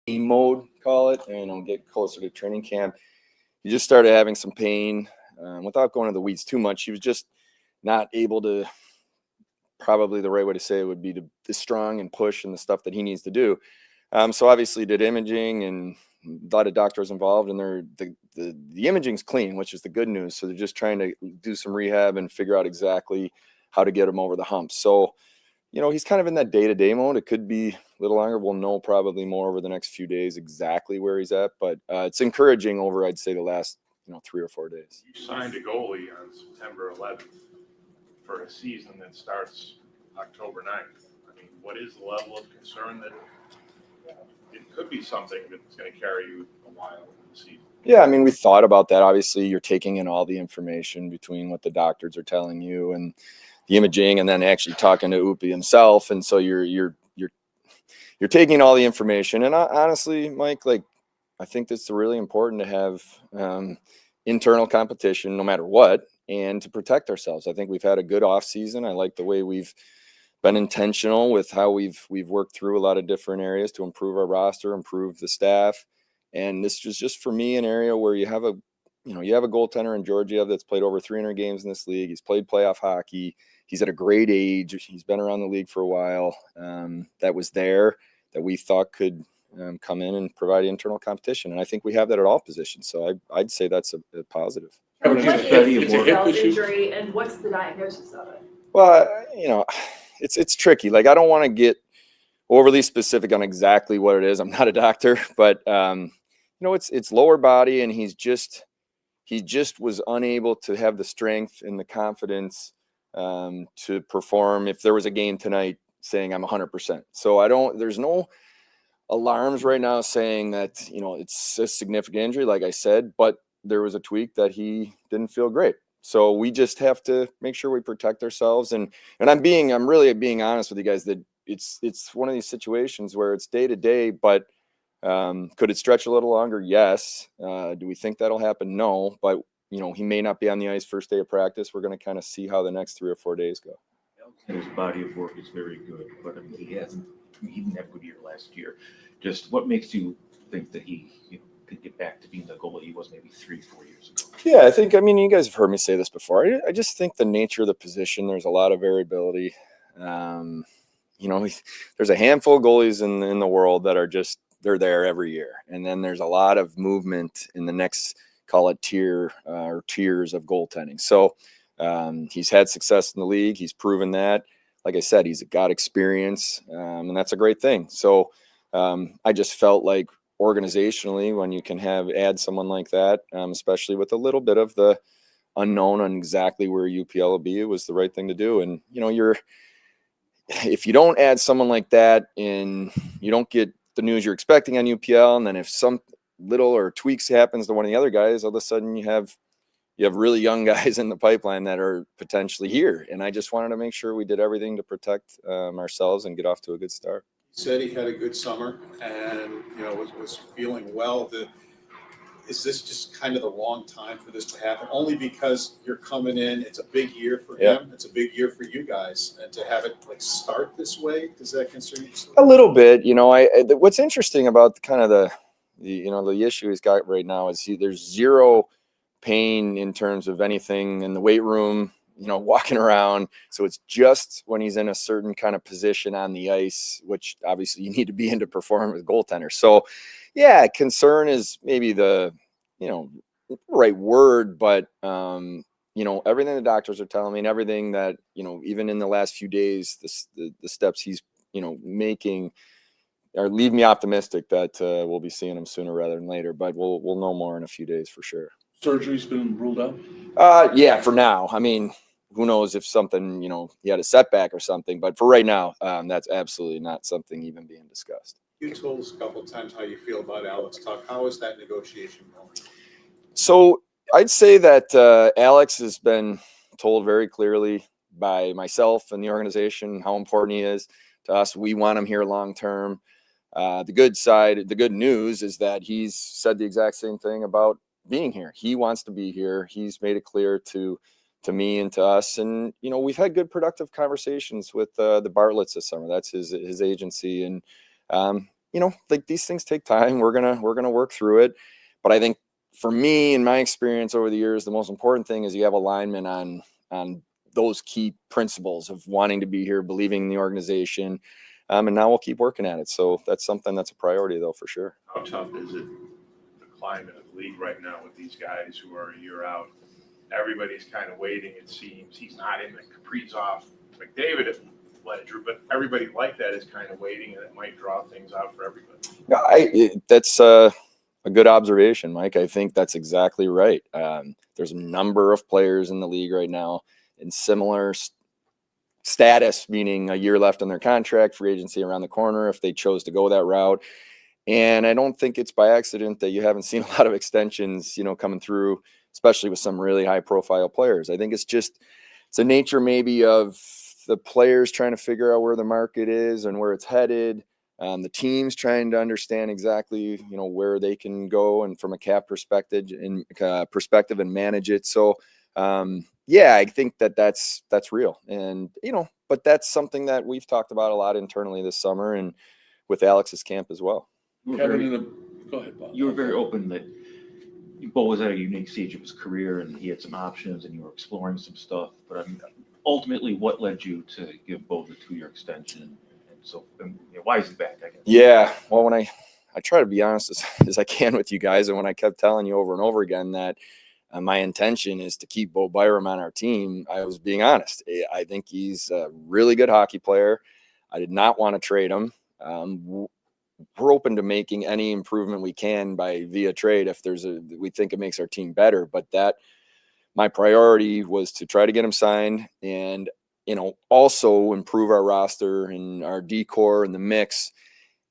mode, call it, and get closer to training camp. He just started having some pain. Without going into the weeds too much, he was just not able to, probably the right way to say it would be to strong and push and the stuff that he needs to do. So obviously did imaging, and a lot of doctors involved, and the imaging's clean, which is the good news. So they're just trying to do some rehab and figure out exactly how to get him over the hump. So, he's kind of in that day-to-day mode. It could be a little longer. We'll know probably more over the next few days exactly where he's at, but it's encouraging over, I'd say, the last 3 or 4 days. You signed a goalie on September 11th for a season that starts October 9th. I mean, what is the level of concern that it could be something that's going to carry you a while in the season? Yeah, I mean, we thought about that. Obviously, you're taking in all the information between what the doctors are telling you and the imaging, and then actually talking to Upi himself, and so you're taking all the information. And honestly, Mike, I think it's really important to have internal competition, no matter what, and to protect ourselves. I think we've had a good off season. I like the way we've been intentional with how we've worked through a lot of different areas to improve our roster, improve the staff. And this was just, for me, an area where you have a goaltender in Georgiev that's played over 300 games in this league. He's played playoff hockey. He's at a great age. He's been around the league for a while. That was there, that we thought could come in and provide internal competition. And I think we have that at all positions. So I'd say that's a positive. What is the injury, and what's the diagnosis of it? Well, it's tricky. I don't want to get overly specific on exactly what it is. I'm not a doctor, but it's lower body, and he just was unable to have the strength and the confidence to perform if there was a game tonight, saying I'm 100%. So there's no alarms right now saying that it's a significant injury, like I said, but there was a tweak that he didn't feel great. So we just have to make sure we protect ourselves. And I'm really being honest with you guys that it's one of these situations where it's day to day, but could it stretch a little longer? Yes. Do we think that'll happen? No, but he may not be on the ice first day of practice. We're going to kind of see how the next 3 or 4 days go. His body of work is very good, but he didn't have a good year last year. Just what makes you think that he could get back to being the goalie he was maybe 3-4 years ago? Yeah, you guys have heard me say this before. I just think the nature of the position, there's a lot of variability. There's a handful of goalies in the world that are they're there every year. And then there's a lot of movement in the next, call it tier or tiers of goaltending. So he's had success in the league. He's proven that. Like I said, he's got experience, and that's a great thing. So I just felt like organizationally, when you can add someone like that, especially with a little bit of the unknown on exactly where UPL will be, it was the right thing to do. And if you don't add someone like that and you don't get the news you're expecting on UPL, and then if some little or tweaks happens to one of the other guys, all of a sudden you have really young guys in the pipeline that are potentially here. And I just wanted to make sure we did everything to protect ourselves and get off to a good start. He said he had a good summer and was feeling well. Is this just kind of the wrong time for this to happen? Only because you're coming in, it's a big year for him. It's a big year for you guys, and to have it start this way, does that concern you? A little bit. What's interesting about kind of the issue he's got right now is there's zero pain in terms of anything in the weight room, walking around. So it's just when he's in a certain kind of position on the ice, which obviously you need to be in to perform as a goaltender. So yeah, concern is maybe the, right word, but, everything the doctors are telling me and everything that, even in the last few days, the steps he's, making leave me optimistic that we'll be seeing him sooner rather than later, but we'll know more in a few days for sure. Surgery's been ruled out? Yeah, for now. I mean, who knows if something, he had a setback or something, but for right now, that's absolutely not something even being discussed. You told us a couple of times how you feel about Alex Tuck. How is that negotiation going? So I'd say that Alex has been told very clearly by myself and the organization how important he is to us. We want him here long term. The good news is that he's said the exact same thing about being here. He wants to be here. He's made it clear to me and to us. And, we've had good productive conversations with the Bartletts this summer. That's his agency. And like these things take time. We're gonna work through it. But I think for me, in my experience over the years, the most important thing is you have alignment on those key principles of wanting to be here, believing in the organization. And now we'll keep working at it. So that's something that's a priority, though, for sure. How tough is it, the climate of the league right now with these guys who are a year out? Everybody's kind of waiting, it seems. He's not in the Kaprizov, McDavid ledger, but everybody like that is kind of waiting, and it might draw things out for everybody. That's a good observation, Mike. I think that's exactly right. There's a number of players in the league right now in similar status, meaning a year left on their contract, free agency around the corner if they chose to go that route. And I don't think it's by accident that you haven't seen a lot of extensions, coming through, especially with some really high profile players. I think it's a nature maybe of the players trying to figure out where the market is and where it's headed. The teams trying to understand exactly, where they can go and from a cap perspective and manage it. So, I think that's real. And, but that's something that we've talked about a lot internally this summer and with Alex's camp as well. Kevin, go ahead, Bob. You were very open that Bo was at a unique stage of his career and he had some options and you were exploring some stuff. But I mean, ultimately, what led you to give Bo the 2-year extension? And why is he back, I guess? Yeah, well, when I try to be honest as I can with you guys, and when I kept telling you over and over again that my intention is to keep Bo Byram on our team, I was being honest. I think he's a really good hockey player. I did not want to trade him. We're open to making any improvement we can via trade if we think it makes our team better. But my priority was to try to get him signed and, also improve our roster and our D core and the mix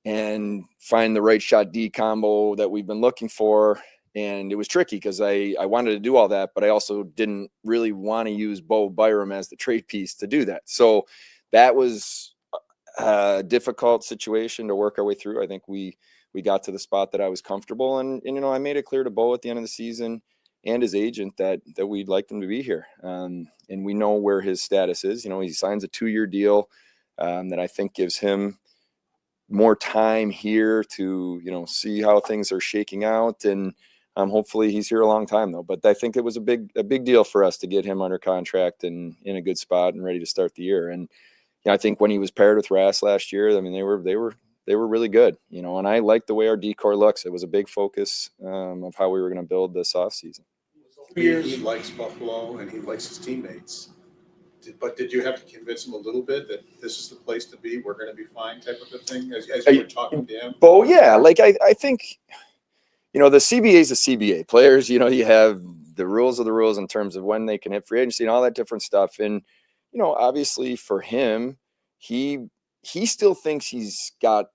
and find the right shot D combo that we've been looking for. And it was tricky because I wanted to do all that, but I also didn't really want to use Bo Byram as the trade piece to do that. So that was a difficult situation to work our way through. I think we got to the spot that I was comfortable. And I made it clear to Bo at the end of the season and his agent that we'd like him to be here. And we know where his status is. He signs a 2-year deal that I think gives him more time here to, see how things are shaking out. And hopefully he's here a long time, though. But I think it was a big deal for us to get him under contract and in a good spot and ready to start the year. And I think when he was paired with Rass last year, I mean, they were really good, and I like the way our D-core looks. It was a big focus of how we were going to build this offseason. He likes Buffalo and he likes his teammates. But did you have to convince him a little bit that this is the place to be? We're going to be fine, type of a thing, as you were talking to him? Bo, yeah. I think, the CBA is a CBA. Players, you have the rules of the rules in terms of when they can hit free agency and all that different stuff. And, obviously for him, he still thinks he's got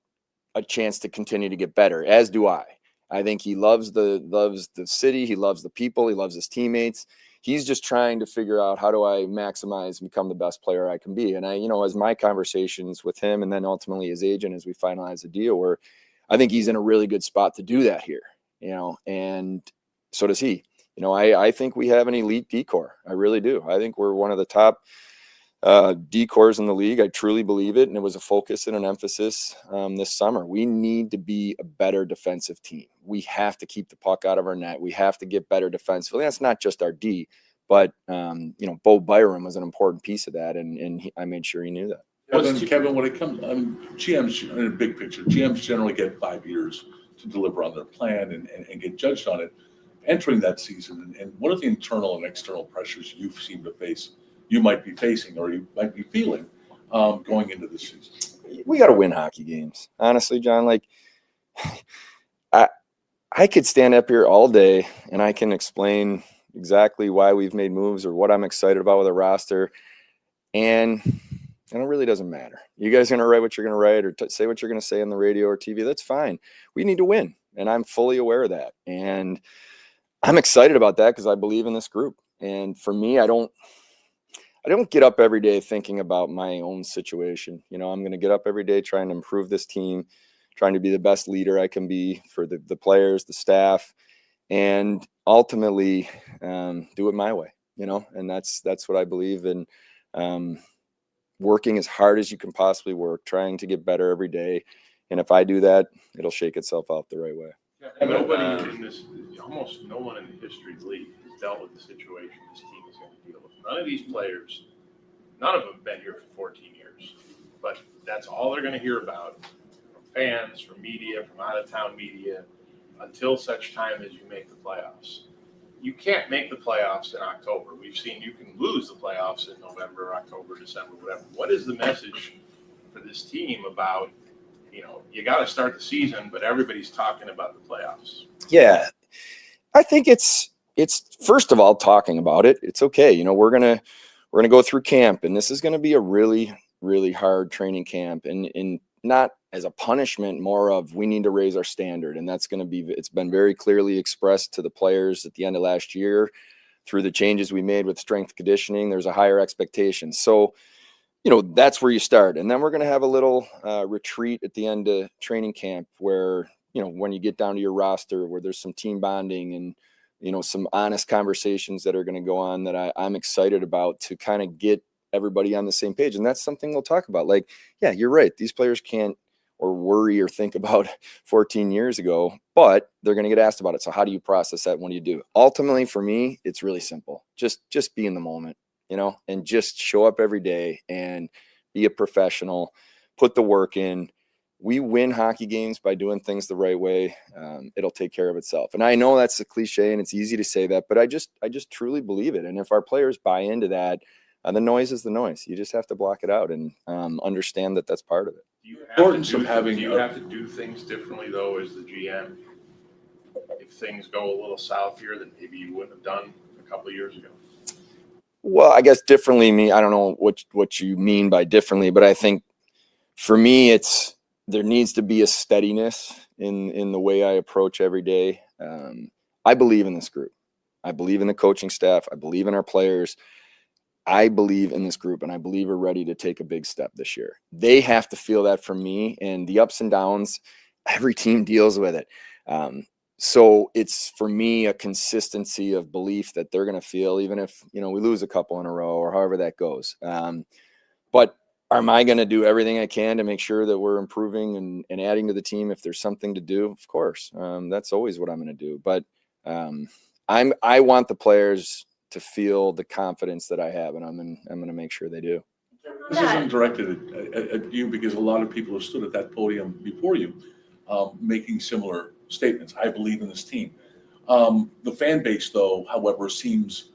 a chance to continue to get better, as do I. I think he loves the city. He loves the people. He loves his teammates. He's just trying to figure out, how do I maximize and become the best player I can be? And as my conversations with him and then ultimately his agent, as we finalize the deal, where I think he's in a really good spot to do that here, and so does he. I think we have an elite D-core. I really do. I think we're one of the top D-cores in the league. I truly believe it. And it was a focus and an emphasis this summer. We need to be a better defensive team. We have to keep the puck out of our net. We have to get better defensively. That's not just our D, but Bo Byram was an important piece of that. And I made sure he knew that. Kevin, when it comes, GMs in a big picture, GMs generally get 5 years to deliver on their plan and get judged on it entering that season. And what are the internal and external pressures you might be facing or you might be feeling going into the season? We got to win hockey games. Honestly, John, I could stand up here all day and I can explain exactly why we've made moves or what I'm excited about with the roster. And it really doesn't matter. You guys are going to write what you're going to write or say what you're going to say on the radio or TV. That's fine. We need to win. And I'm fully aware of that. And I'm excited about that because I believe in this group. And for me, I don't get up every day thinking about my own situation. I'm going to get up every day trying to improve this team, trying to be the best leader I can be for the players, the staff, and ultimately do it my way, and that's what I believe in. Working as hard as you can possibly work, trying to get better every day. And if I do that, it'll shake itself out the right way. Nobody in this, almost no one in the history of the league has dealt with the situation this team is going to deal with. None of these players, none of them have been here for 14 years, but that's all they're going to hear about from fans, from media, from out-of-town media, until such time as you make the playoffs. You can't make the playoffs in October. We've seen you can lose the playoffs in November, October, December, whatever. What is the message for this team about, you got to start the season, but everybody's talking about the playoffs? Yeah, I think it's first of all talking about it. It's okay. We're gonna go through camp, and this is gonna be a really, really hard training camp, and not as a punishment, more of we need to raise our standard, and that's gonna be. It's been very clearly expressed to the players at the end of last year through the changes we made with strength conditioning. There's a higher expectation, so. That's where you start. And then we're going to have a little retreat at the end of training camp where, when you get down to your roster, where there's some team bonding and, some honest conversations that are going to go on that I'm excited about to kind of get everybody on the same page. And that's something we'll talk about. Like, yeah, you're right. These players can't or worry or think about 14 years ago, but they're going to get asked about it. So how do you process that? What do you do? Ultimately, for me, it's really simple. Just be in the moment. And just show up every day and be a professional, put the work in. We win hockey games by doing things the right way. It'll take care of itself. And I know that's a cliche and it's easy to say that, but I just truly believe it. And if our players buy into that, the noise is the noise. You just have to block it out and understand that that's part of it. Do you have to do things differently, though, as the GM? If things go a little south here that maybe you wouldn't have done a couple of years ago? Well, I guess differently, I don't know what you mean by differently, but I think for me, there needs to be a steadiness in the way I approach every day. I believe in this group. I believe in the coaching staff. I believe in our players. I believe in this group, and I believe we're ready to take a big step this year. They have to feel that from me, and the ups and downs, every team deals with it. So it's, for me, a consistency of belief that they're going to feel, even if, we lose a couple in a row or however that goes. But am I going to do everything I can to make sure that we're improving and adding to the team if there's something to do? Of course. That's always what I'm going to do. But I want the players to feel the confidence that I have, and I'm going to make sure they do. This isn't directed at you because a lot of people have stood at that podium before you making similar statements. I believe in this team. The fan base, though, however, seems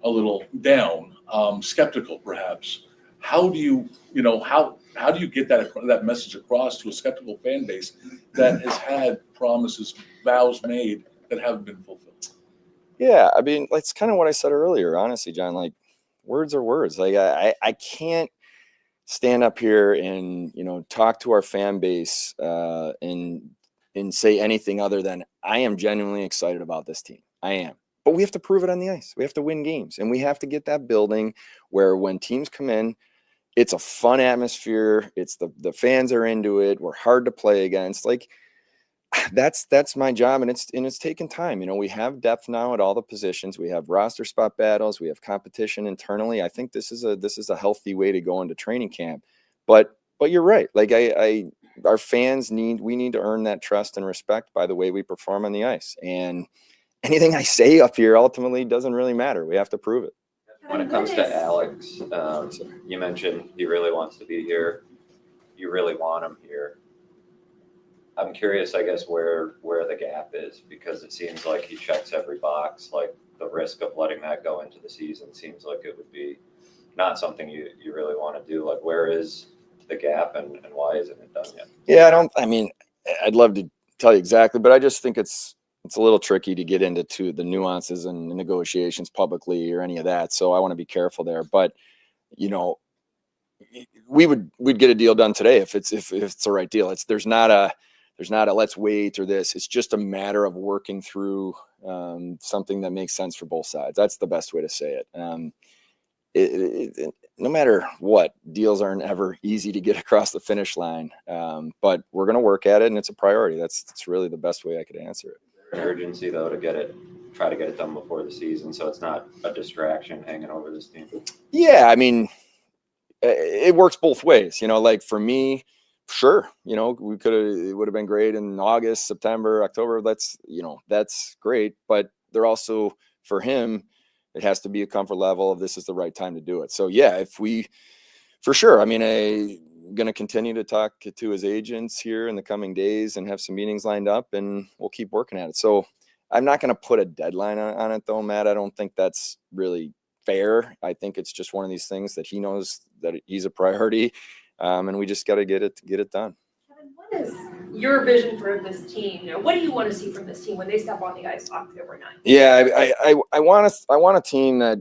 a little down, skeptical, perhaps. How do you get that message across to a skeptical fan base that has had promises, vows made that haven't been fulfilled? Yeah, it's kind of what I said earlier, honestly, John. Like, words are words. Like, I can't stand up here and talk to our fan base and say anything other than I am genuinely excited about this team. I am. But we have to prove it on the ice. We have to win games, and we have to get that building where when teams come in, it's a fun atmosphere. It's the fans are into it. We're hard to play against. Like, that's my job, and it's taken time. We have depth now at all the positions. We have roster spot battles. We have competition internally. I think this is a healthy way to go into training camp. But you're right. Like, our fans we need to earn that trust and respect by the way we perform on the ice. And anything I say up here ultimately doesn't really matter. We have to prove it. When it comes to Alex, you mentioned he really wants to be here. You really want him here. I'm curious, I guess, where the gap is, because it seems like he checks every box. Like, the risk of letting that go into the season seems like it would be not something you really want to do. Like, where is the gap and why isn't it done yet? Yeah, I'd love to tell you exactly, but I just think it's a little tricky to get into the nuances and the negotiations publicly or any of that. So I want to be careful there. But, we'd get a deal done today if it's the right deal. There's not a let's wait or this. It's just a matter of working through something that makes sense for both sides. That's the best way to say it. No matter what, deals aren't ever easy to get across the finish line. But we're going to work at it, and it's a priority. That's really the best way I could answer it. An urgency, though, to try to get it done before the season, so it's not a distraction hanging over this team. Yeah, it works both ways. Like, for me, sure, it would have been great in August, September, October. That's great. But they're also, for him, it has to be a comfort level of this is the right time to do it. So yeah, for sure. I mean, I'm going to continue to talk to his agents here in the coming days and have some meetings lined up, and we'll keep working at it. So I'm not going to put a deadline on it though, Matt. I don't think that's really fair. I think it's just one of these things that he knows that he's a priority. And we just got to get it done. Kevyn, what is your vision for this team? What do you want to see from this team when they step on the ice October 9th? Yeah, I want a team that,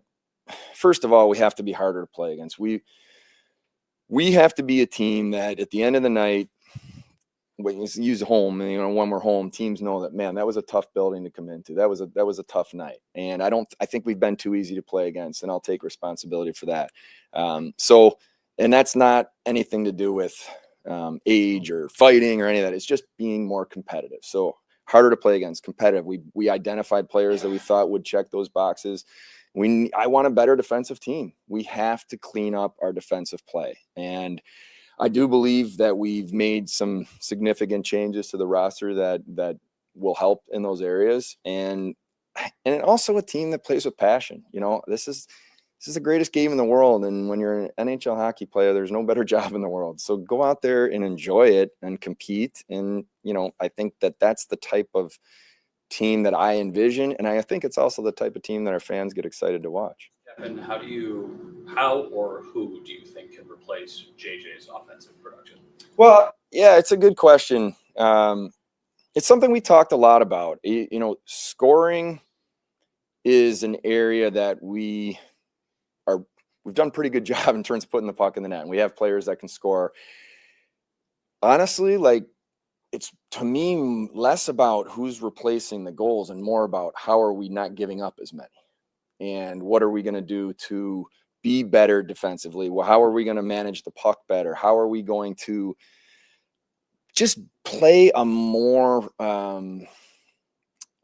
first of all, we have to be harder to play against. We have to be a team that at the end of the night, when you use home, and when we're home, teams know that, man, that was a tough building to come into. That was a tough night. And I think we've been too easy to play against, and I'll take responsibility for that. And that's not anything to do with age or fighting or any of that. It's just being more competitive. So harder to play against, competitive. We identified players that we thought would check those boxes. I want a better defensive team. We have to clean up our defensive play. And I do believe that we've made some significant changes to the roster that will help in those areas. And also a team that plays with passion. This is the greatest game in the world. And when you're an NHL hockey player, there's no better job in the world. So go out there and enjoy it and compete. And, I think that that's the type of team that I envision. And I think it's also the type of team that our fans get excited to watch. And how or who do you think can replace JJ's offensive production? Well, yeah, it's a good question. It's something we talked a lot about. Scoring is an area that we've done a pretty good job in terms of putting the puck in the net. And we have players that can score. Honestly, it's, to me, less about who's replacing the goals and more about how are we not giving up as many. And what are we going to do to be better defensively? Well, how are we going to manage the puck better? How are we going to just play a more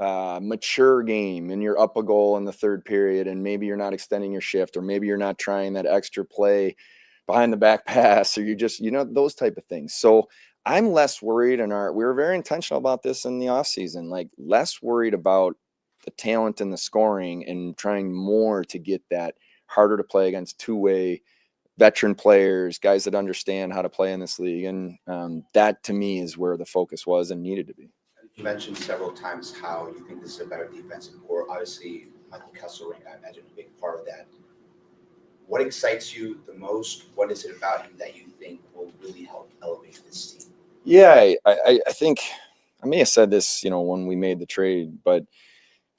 mature game, and you're up a goal in the third period, and maybe you're not extending your shift, or maybe you're not trying that extra play behind the back pass, or you just, those type of things. So I'm less worried, and we were very intentional about this in the offseason, less worried about the talent and the scoring and trying more to get that harder to play against two-way veteran players, guys that understand how to play in this league. And that, to me, is where the focus was and needed to be. You mentioned several times how you think this is a better defensive core. Obviously, Michael Kesselring, I imagine, a big part of that. What excites you the most? What is it about him that you think will really help elevate this team? Yeah, I think I may have said this, when we made the trade, but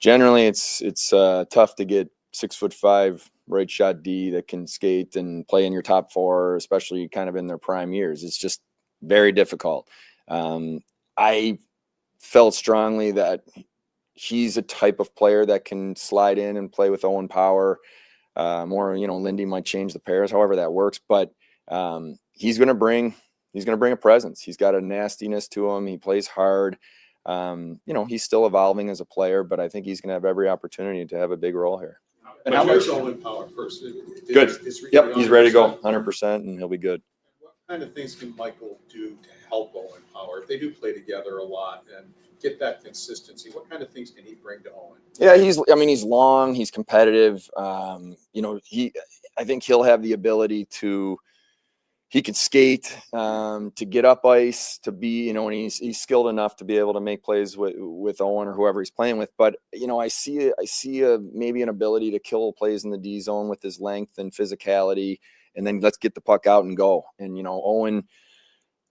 generally it's tough to get 6'5" right shot D that can skate and play in your top four, especially kind of in their prime years. It's just very difficult. I felt strongly that he's a type of player that can slide in and play with Owen Power. Or, Lindy might change the pairs, however that works. But he's going to bring a presence. He's got a nastiness to him. He plays hard. He's still evolving as a player, but I think he's going to have every opportunity to have a big role here. And how much Owen Power first? Good. Yep, he's ready to go 100%, and he'll be good. What kind of things can Michael do to help Owen Power? If they do play together a lot and get that consistency, what kind of things can he bring to Owen? Yeah, he's long, he's competitive. I think he'll have the ability he could skate, to get up ice, to be, and he's skilled enough to be able to make plays with Owen or whoever he's playing with. But, I see maybe an ability to kill plays in the D zone with his length and physicality, and then let's get the puck out and go. And,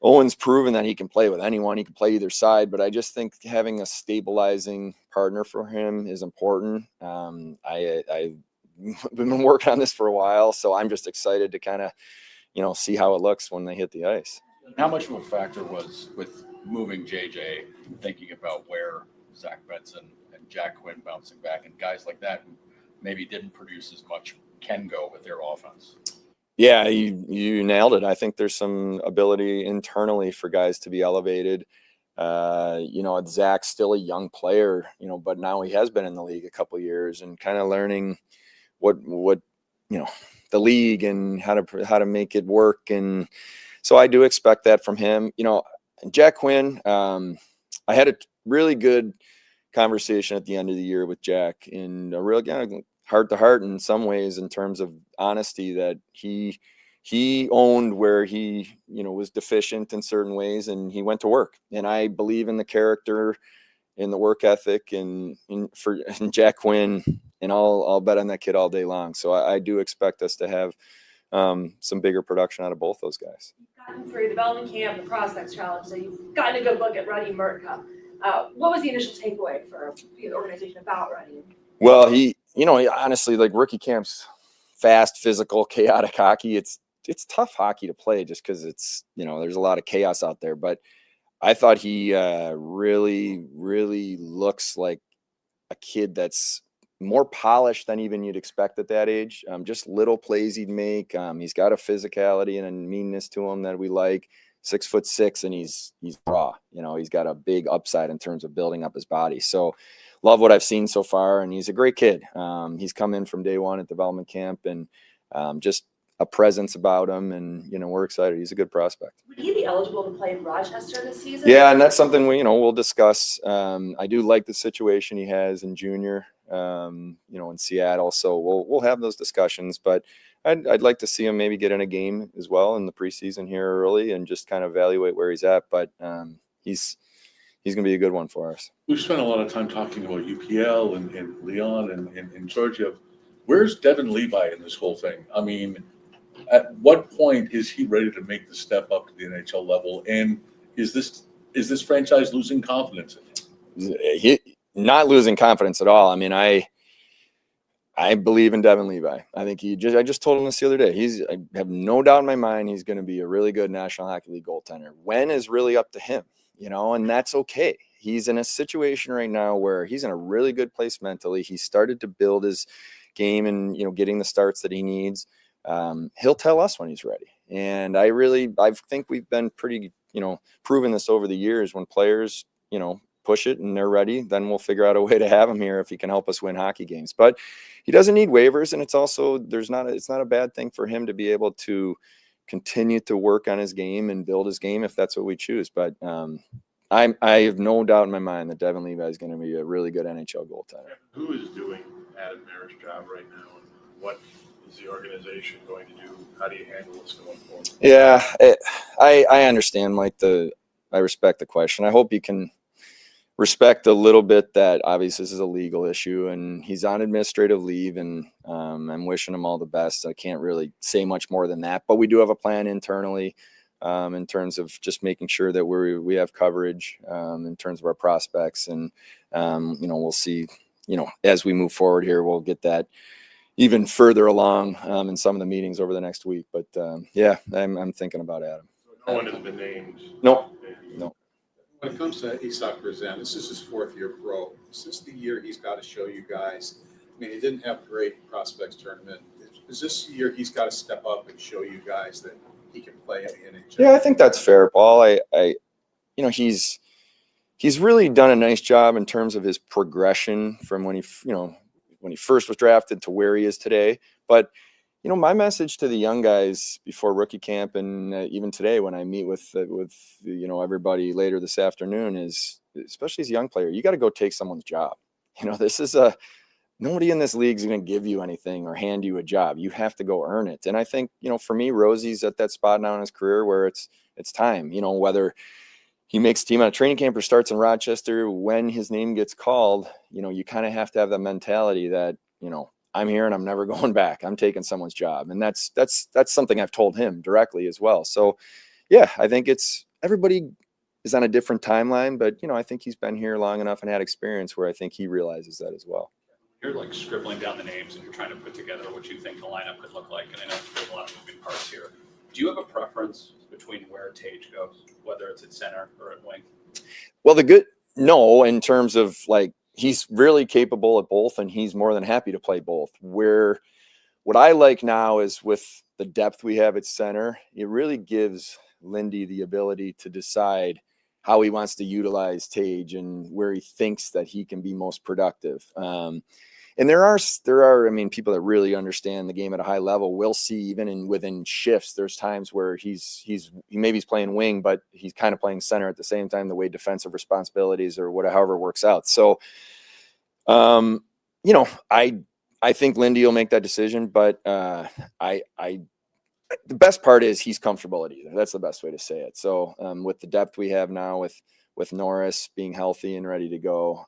Owen's proven that he can play with anyone. He can play either side, but I just think having a stabilizing partner for him is important. I've been working on this for a while, so I'm just excited to kind of, see how it looks when they hit the ice. How much of a factor was with moving JJ, thinking about where Zach Benson and Jack Quinn bouncing back and guys like that who maybe didn't produce as much can go with their offense? Yeah, you nailed it. I think there's some ability internally for guys to be elevated. Zach's still a young player, but now he has been in the league a couple of years and kind of learning what the league and how to make it work. And So I do expect that from him. You know, Jack Quinn, I had a really good conversation at the end of the year with Jack, in a real heart to heart in some ways, in terms of honesty, that he owned where he, you know, was deficient in certain ways, and he went to work. And I believe in the character, in the work ethic, and for Jack Quinn, and I'll bet on that kid all day long. So I do expect us to have some bigger production out of both those guys. You've gotten through development camp, the prospects challenge, so you've gotten a good look at Ruddy Murtka. What was the initial takeaway for the organization about Ruddy? Well, he honestly, like, rookie camp's fast, physical, chaotic hockey. It's tough hockey to play just because it's, you know, there's a lot of chaos out there. But I thought he really, really looks like a kid that's more polished than even you'd expect at that age. Just little plays he'd make. He's got a physicality and a meanness to him that we like. 6'6", and he's raw. You know, he's got a big upside in terms of building up his body. So love what I've seen so far, and he's a great kid. He's come in from day one at development camp, and just a presence about him, and, you know, we're excited. He's a good prospect. Would he be eligible to play in Rochester this season? Yeah, and that's something we'll discuss. I do like the situation he has in junior, you know, in Seattle. So we'll have those discussions, but I'd like to see him maybe get in a game as well in the preseason here early, and just kind of evaluate where he's at. But he's going to be a good one for us. We've spent a lot of time talking about UPL and Leon and Georgia. Where's Devin Levi in this whole thing? I mean, at what point is he ready to make the step up to the NHL level? And is this franchise losing confidence in him? He not losing confidence at all. I mean, I believe in Devin Levi. I think I just told him this the other day. I have no doubt in my mind he's going to be a really good National Hockey League goaltender. When is really up to him, you know, and that's okay. He's in a situation right now where he's in a really good place mentally. He started to build his game and, you know, getting the starts that he needs. He'll tell us when he's ready. And I think we've been pretty, you know, proven this over the years. When players, you know, push it and they're ready, then we'll figure out a way to have him here if he can help us win hockey games. But he doesn't need waivers, and it's also it's not a bad thing for him to be able to continue to work on his game and build his game if that's what we choose. But I have no doubt in my mind that Devin Levi is going to be a really good NHL goaltender. Who is doing Adam Merritt's job right now, and what is the organization going to do? How do you handle this going forward? Yeah, I understand, Mike. I respect the question. I hope you can respect a little bit that obviously this is a legal issue, and he's on administrative leave, and I'm wishing him all the best. I can't really say much more than that, but we do have a plan internally in terms of just making sure that we have coverage in terms of our prospects, and you know, we'll see, you know, as we move forward here, we'll get that even further along in some of the meetings over the next week. But yeah, I'm thinking about Adam. No one has been named. No. When it comes to Isak Brzan, this is his fourth year pro. This is the year he's got to show you guys. I mean, he didn't have a great prospects tournament. Is this year he's got to step up and show you guys that he can play at the NHL? Yeah, I think that's fair, Paul. You know, he's really done a nice job in terms of his progression from when he first was drafted to where he is today. But, you know, my message to the young guys before rookie camp, and even today when I meet with you know, everybody later this afternoon, is, especially as a young player, you got to go take someone's job. You know, nobody in this league is going to give you anything or hand you a job. You have to go earn it. And I think, you know, for me, Rosie's at that spot now in his career where it's time. You know, whether he makes a team out of training camp or starts in Rochester, when his name gets called, you know, you kind of have to have that mentality that, you know, I'm here and I'm never going back. I'm taking someone's job. And that's something I've told him directly as well. So yeah, I think everybody is on a different timeline, but, you know, I think he's been here long enough and had experience where I think he realizes that as well. You're like scribbling down the names and you're trying to put together what you think the lineup could look like. And I know there's a lot of moving parts here. Do you have a preference between where Tage goes, whether it's at center or at wing? Well, no, in terms of, like, he's really capable at both, and he's more than happy to play both. What I like now is, with the depth we have at center, it really gives Lindy the ability to decide how he wants to utilize Tage and where he thinks that he can be most productive. And there are, I mean, people that really understand the game at a high level will see even within shifts, there's times where maybe he's playing wing, but he's kind of playing center at the same time, the way defensive responsibilities or whatever, however it works out. So, you know, I think Lindy will make that decision, but the best part is he's comfortable at either. That's the best way to say it. So with the depth we have now with Norris being healthy and ready to go,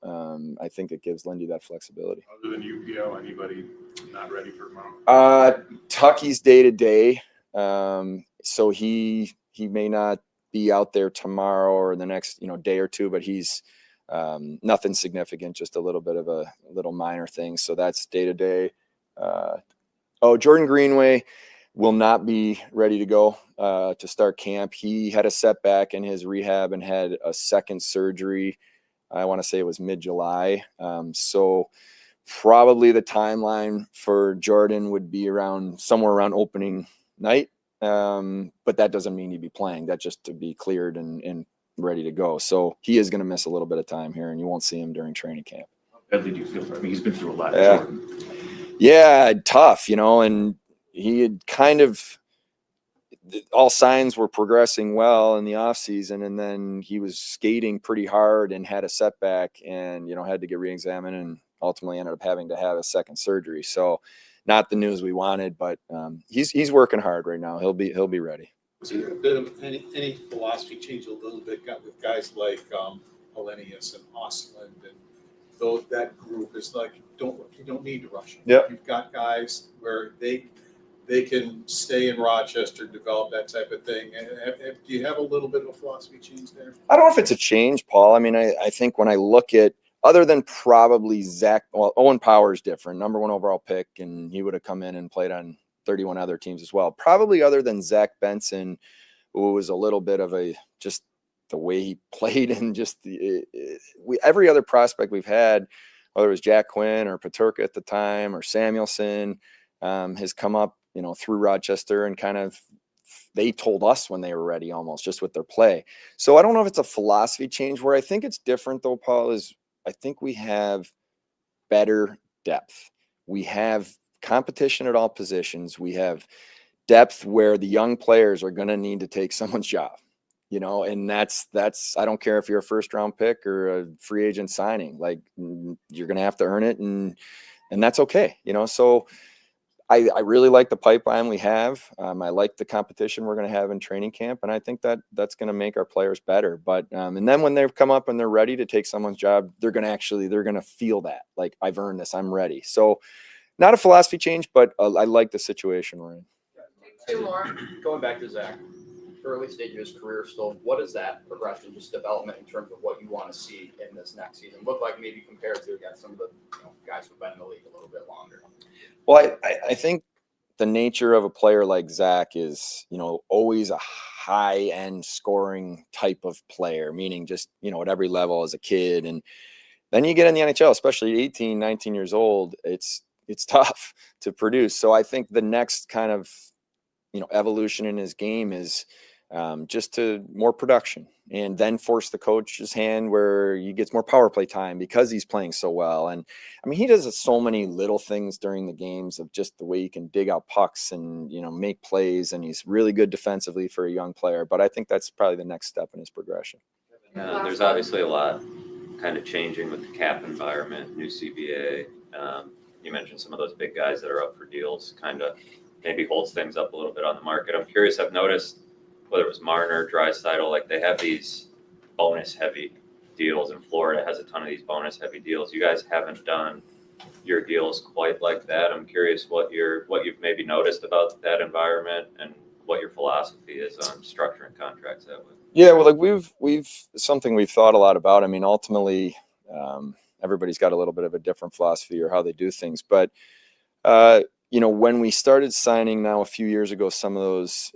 I think it gives Lindy that flexibility. Other than UPO, anybody not ready for tomorrow? Tucky's day to day. So he may not be out there tomorrow or the next, day or two, but he's nothing significant, just a little bit of a little minor thing. So that's day to day. Jordan Greenway will not be ready to go to start camp. He had a setback in his rehab and had a second surgery. I want to say it was mid-July. So probably the timeline for Jordan would be somewhere around opening night. But that doesn't mean he'd be playing. That's just to be cleared and ready to go. So he is going to miss a little bit of time here, and you won't see him during training camp. How badly do you feel for him? I mean, he's been through a lot. Yeah. Yeah, tough, and he had kind of all signs were progressing well in the off season, and then he was skating pretty hard and had a setback and, had to get reexamined and ultimately ended up having to have a second surgery. So not the news we wanted, but he's working hard right now. He'll be ready. Was there a bit of any philosophy change a little bit with guys like Hellenius and Osland and that group is like, you don't need to rush them. Yep. You've got guys where they can stay in Rochester, develop that type of thing. And do you have a little bit of a philosophy change there? I don't know if it's a change, Paul. I mean, I think when I look at, other than probably Owen Power's different, number 1 overall pick, and he would have come in and played on 31 other teams as well. Probably other than Zach Benson, who was a little bit of just the way he played and just every other prospect we've had, whether it was Jack Quinn or Paterka at the time or Samuelson, has come up, through Rochester and kind of they told us when they were ready almost just with their play. So I don't know if it's a philosophy change. Where I think it's different though, Paul, is I think we have better depth. We have competition at all positions. We have depth where the young players are going to need to take someone's job, and that's, I don't care if you're a first round pick or a free agent signing, like you're going to have to earn it. And that's okay. So I really like the pipeline we have. I like the competition we're going to have in training camp. And I think that's going to make our players better. But, and then when they've come up and they're ready to take someone's job, they're going to feel that, like, I've earned this, I'm ready. So not a philosophy change, but I like the situation we're in. Two more. Going back to Zach, early stage of his career still, what is that progression, just development in terms of what you want to see in this next season look like, maybe compared to some of the guys who've been in the league a little bit longer? Well, I think the nature of a player like Zach is, always a high-end scoring type of player, meaning just, at every level as a kid. And then you get in the NHL, especially 18, 19 years old, it's tough to produce. So I think the next kind of, evolution in his game is just to more production and then force the coach's hand where he gets more power play time because he's playing so well. And I mean, he does so many little things during the games of just the way he can dig out pucks and, make plays. And he's really good defensively for a young player. But I think that's probably the next step in his progression. There's obviously a lot kind of changing with the cap environment, new CBA. You mentioned some of those big guys that are up for deals, kind of maybe holds things up a little bit on the market. I'm curious, I've noticed whether it was Marner, Draisaitl, like they have these bonus heavy deals, and Florida has a ton of these bonus heavy deals. You guys haven't done your deals quite like that. I'm curious what you've maybe noticed about that environment and what your philosophy is on structuring contracts that way. Yeah, well, like we've something we've thought a lot about. I mean, ultimately, everybody's got a little bit of a different philosophy or how they do things, but when we started signing now a few years ago, some of those,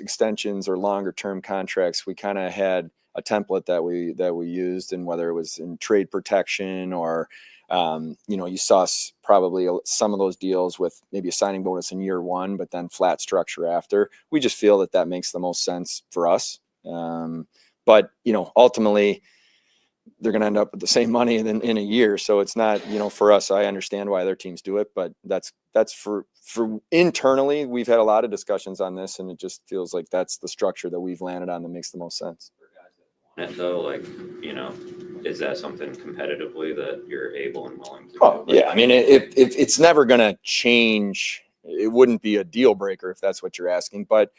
extensions or longer term contracts, we kind of had a template that we used, and whether it was in trade protection or, you saw probably some of those deals with maybe a signing bonus in year one, but then flat structure after. We just feel that makes the most sense for us. But, ultimately, they're going to end up with the same money in a year. So it's not, for us, I understand why other teams do it, but that's for internally, we've had a lot of discussions on this, and it just feels like that's the structure that we've landed on that makes the most sense. And though, like, is that something competitively that you're able and willing to do? Oh, yeah. I mean, if it's never going to change, it wouldn't be a deal breaker if that's what you're asking. But,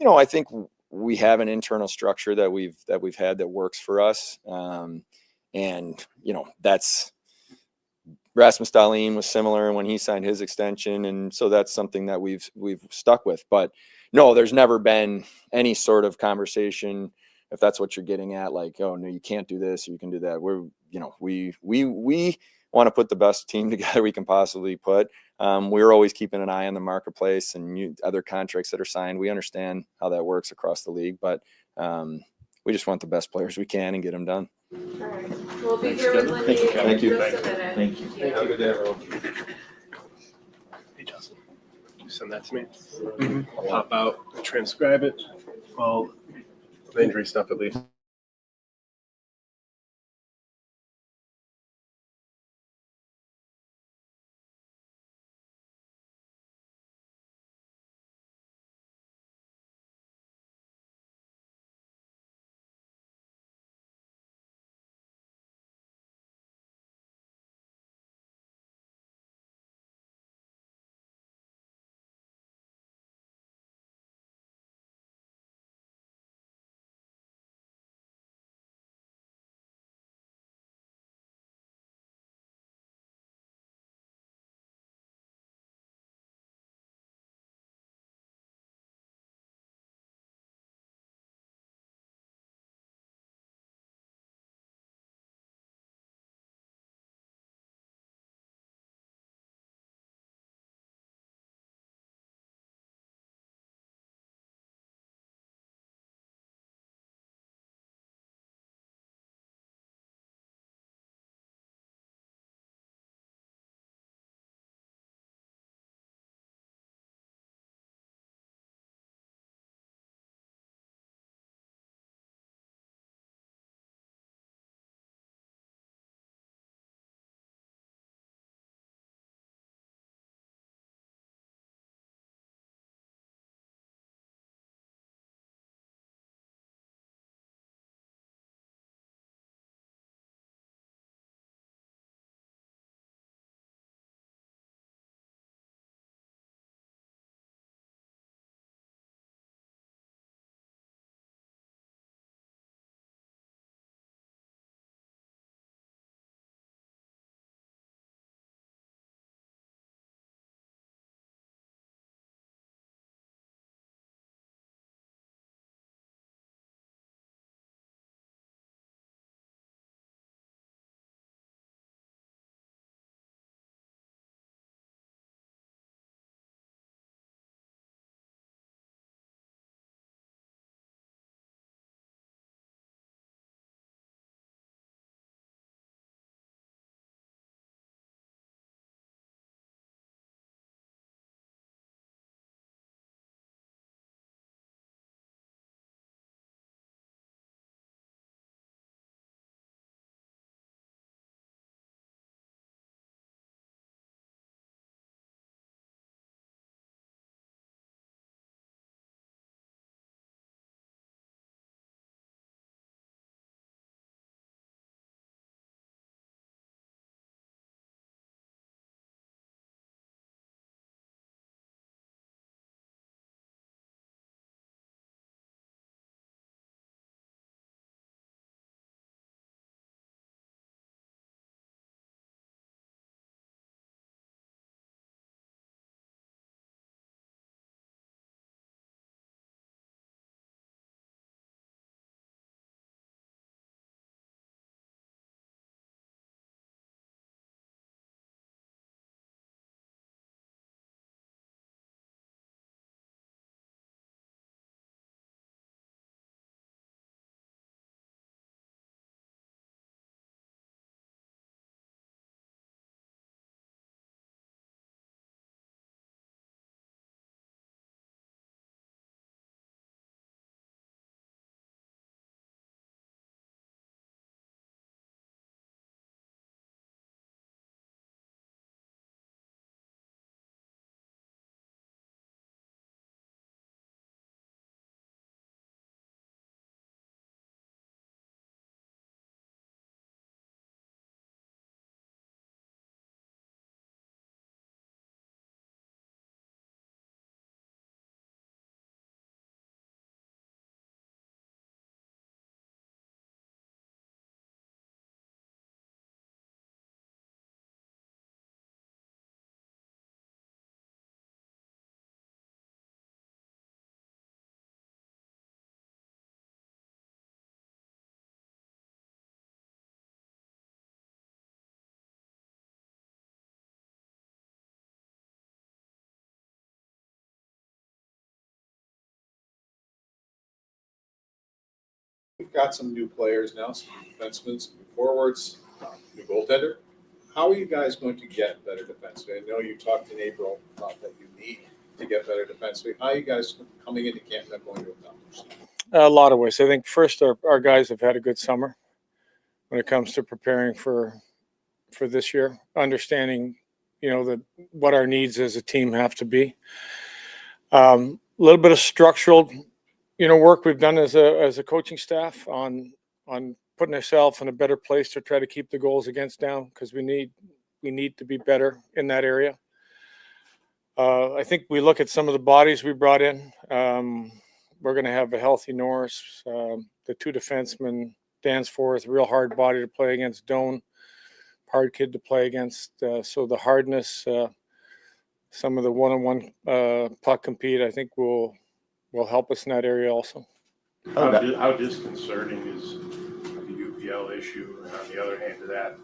I think we have an internal structure that we've had that works for us. And, that's Rasmus Dahlin was similar when he signed his extension. And so that's something that we've stuck with. But no, there's never been any sort of conversation, if that's what you're getting at, like, oh no, you can't do this, or you can do that. We want to put the best team together we can possibly put. We're always keeping an eye on the marketplace and other contracts that are signed. We understand how that works across the league, but we just want the best players we can and get them done. All right, we'll be here with Lindy Thank you. in just a minute. Thank you. Have a good day, everyone. Hey, Justin, you send that to me. I'll pop out, transcribe it, all the injury stuff at least. got some new players now, some defensemen, some forwards, new goaltender. How are you guys going to get better defensively? I know you talked in April about that you need to get better defensively. How are you guys coming into camp and going to accomplish that? A lot of ways. I think first, our guys have had a good summer when it comes to preparing for this year, understanding, what our needs as a team have to be. A little bit of structural, work we've done as a coaching staff on putting ourselves in a better place to try to keep the goals against down, because we need to be better in that area. I think we look at some of the bodies we brought in. We're going to have a healthy Norris, the two defensemen, Danforth, real hard body to play against. Doan, hard kid to play against. So the hardness, some of the one-on-one puck compete, I think will help us in that area also. How disconcerting is the UPL issue? And on the other hand of that,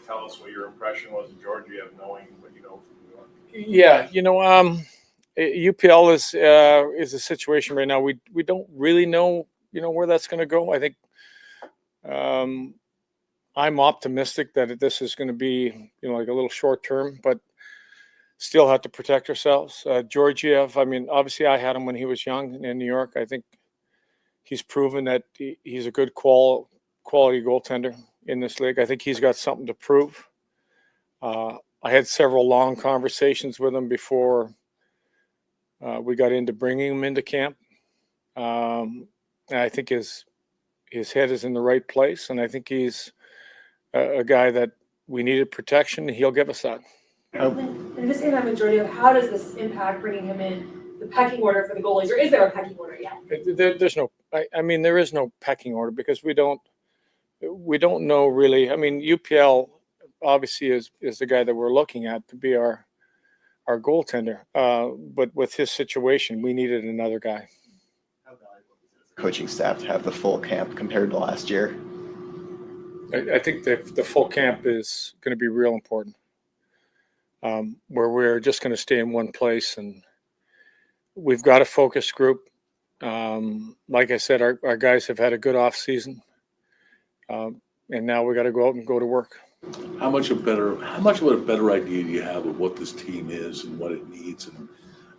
tell us what your impression was of Georgiev, knowing what you know from New York. Yeah, UPL is a situation right now. We don't really know, where that's going to go. I think I'm optimistic that this is going to be, like a little short term, but still have to protect ourselves. Georgiev, obviously I had him when he was young in New York. I think he's proven that he's a good quality goaltender in this league. I think he's got something to prove. I had several long conversations with him before we got into bringing him into camp. And I think his head is in the right place, and I think he's a guy that we needed protection, and he'll give us that. And just in that majority of how does this impact bringing him in the pecking order for the goalies, or is there a pecking order yet? There is no pecking order, because we don't know really. UPL obviously is the guy that we're looking at to be our goaltender. But with his situation, we needed another guy. How valuable is it as a coaching staff to have the full camp compared to last year? I think the full camp is going to be real important, where we're just going to stay in one place, and we've got a focus group. Like I said, our guys have had a good off season, and now we got to go out and go to work. How much of a better idea do you have of what this team is and what it needs, and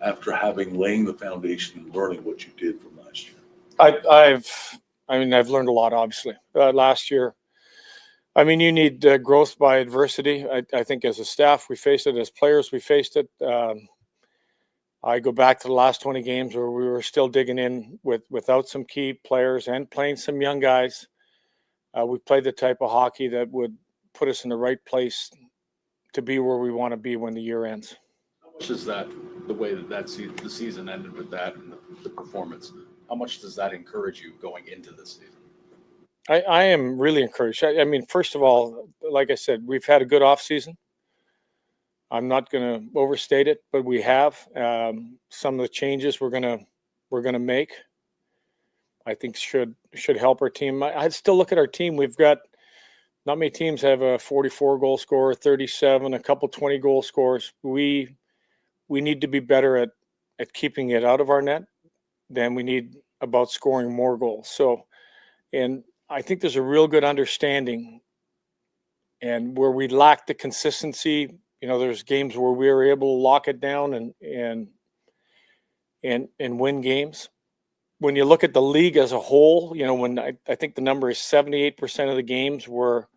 after laying the foundation and learning what you did from last year? I've learned a lot, obviously. Last year, you need growth by adversity. I think as a staff, we faced it. As players, we faced it. I go back to the last 20 games where we were still digging in without some key players and playing some young guys. We played the type of hockey that would put us in the right place to be where we want to be when the year ends. How much is that, the way the season ended with that and the performance, how much does that encourage you going into this season? I am really encouraged. First of all, like I said, we've had a good off season. I'm not going to overstate it, but we have some of the changes we're going to make. I think should help our team. I'd still look at our team. We've got not many teams have a 44 goal scorer, 37, a couple 20 goal scorers. We need to be better at keeping it out of our net than we need about scoring more goals. So, and I think there's a real good understanding, and where we lack the consistency, there's games where we were able to lock it down and win games. When you look at the league as a whole, when I think the number is 78% of the games were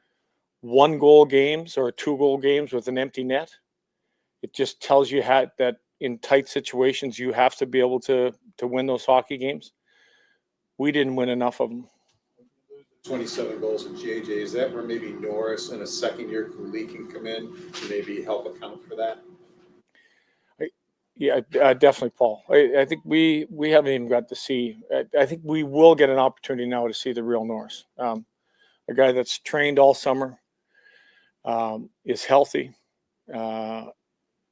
1-goal games or 2-goal games with an empty net. It just tells you that in tight situations, you have to be able to win those hockey games. We didn't win enough of them. 27 goals in JJ. Is that where maybe Norris and a second-year Cooley can come in to maybe help account for that? Yeah, definitely, Paul. I think we haven't even got to see. I think we will get an opportunity now to see the real Norris, a guy that's trained all summer, is healthy.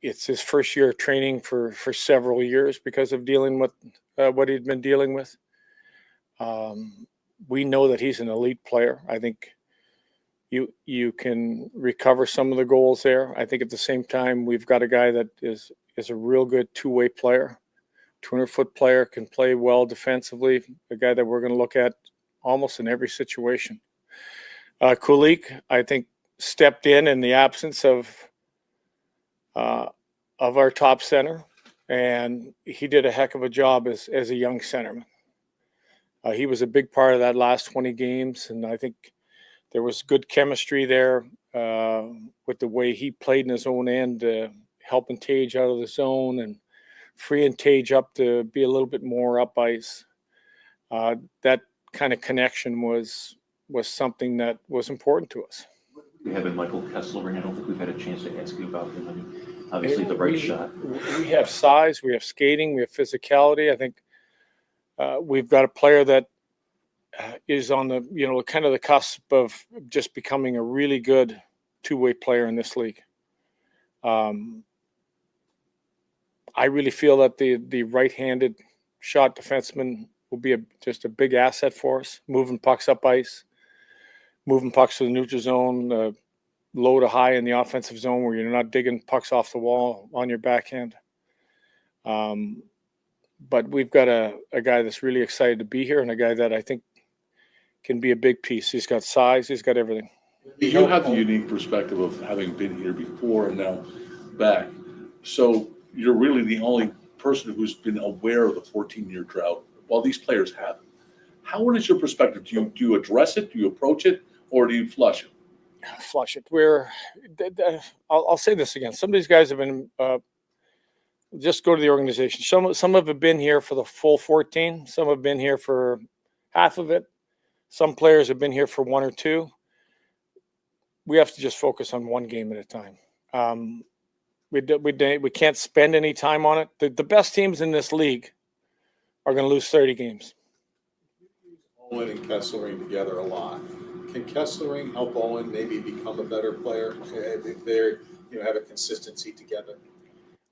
It's his first year of training for several years because of dealing with what he'd been dealing with. We know that he's an elite player. I think you can recover some of the goals there. I think at the same time, we've got a guy that is a real good two-way player, 200-foot player, can play well defensively, a guy that we're going to look at almost in every situation. Kulik, I think, stepped in the absence of our top center, and he did a heck of a job as a young centerman. He was a big part of that last 20 games, and I think there was good chemistry there with the way he played in his own end, helping Tage out of the zone and freeing Tage up to be a little bit more up ice. That kind of connection was something that was important to us. We have Michael Kessler, and I don't think we've had a chance to ask you about him. I mean, obviously the right shot. We have size, we have skating, we have physicality. I think we've got a player that is on the, kind of the cusp of just becoming a really good two-way player in this league. I really feel that the right-handed shot defenseman will be just a big asset for us, moving pucks up ice, moving pucks to the neutral zone, low to high in the offensive zone where you're not digging pucks off the wall on your backhand. But we've got a guy that's really excited to be here, and a guy that I think can be a big piece. He's got size. He's got everything. You have the unique perspective of having been here before and now back. So you're really the only person who's been aware of the 14-year drought while these players haven't. What is your perspective? Do you address it? Do you approach it? Or do you flush it? Flush it. I'll say this again. Some of these guys have been just go to the organization. Some have been here for the full 14. Some have been here for half of it. Some players have been here for one or two. We have to just focus on one game at a time. We can't spend any time on it. The best teams in this league are going to lose 30 games. Owen and Kesselring together a lot. Can Kesselring help Owen maybe become a better player if they're have a consistency together?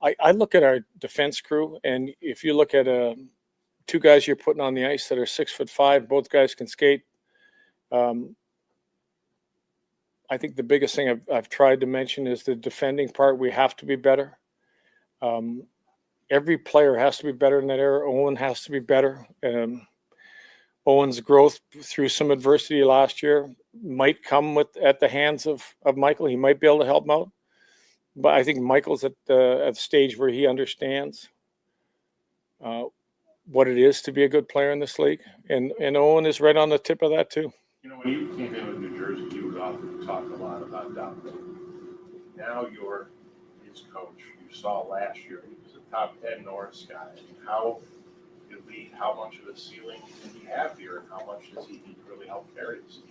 I look at our defense crew, and if you look at two guys you're putting on the ice that are 6'5", both guys can skate. I think the biggest thing I've tried to mention is the defending part. We have to be better. Every player has to be better in that area. Owen has to be better. Owen's growth through some adversity last year might come at the hands of Michael. He might be able to help him out. But I think Michael's at the stage where he understands what it is to be a good player in this league. And Owen is right on the tip of that too. When you came in with New Jersey, you often talked a lot about Developmental. Now you're his coach. You saw last year he was a top 10 Norris guy. How elite, how much of a ceiling can he have here, and how much does he need to really help carry this team?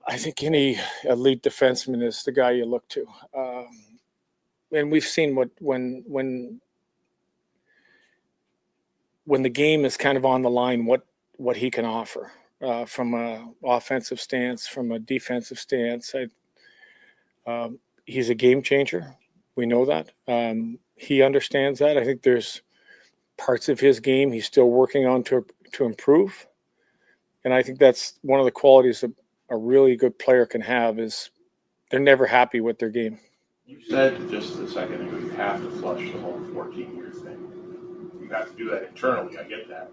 I think any elite defenseman is the guy you look to. And we've seen when the game is kind of on the line, what he can offer from an offensive stance, from a defensive stance. He's a game changer. We know that. He understands that. I think there's parts of his game he's still working on to improve. And I think that's one of the qualities that a really good player can have is they're never happy with their game. You said just a second ago you have to flush the whole 14-year thing. You have to do that internally. I get that.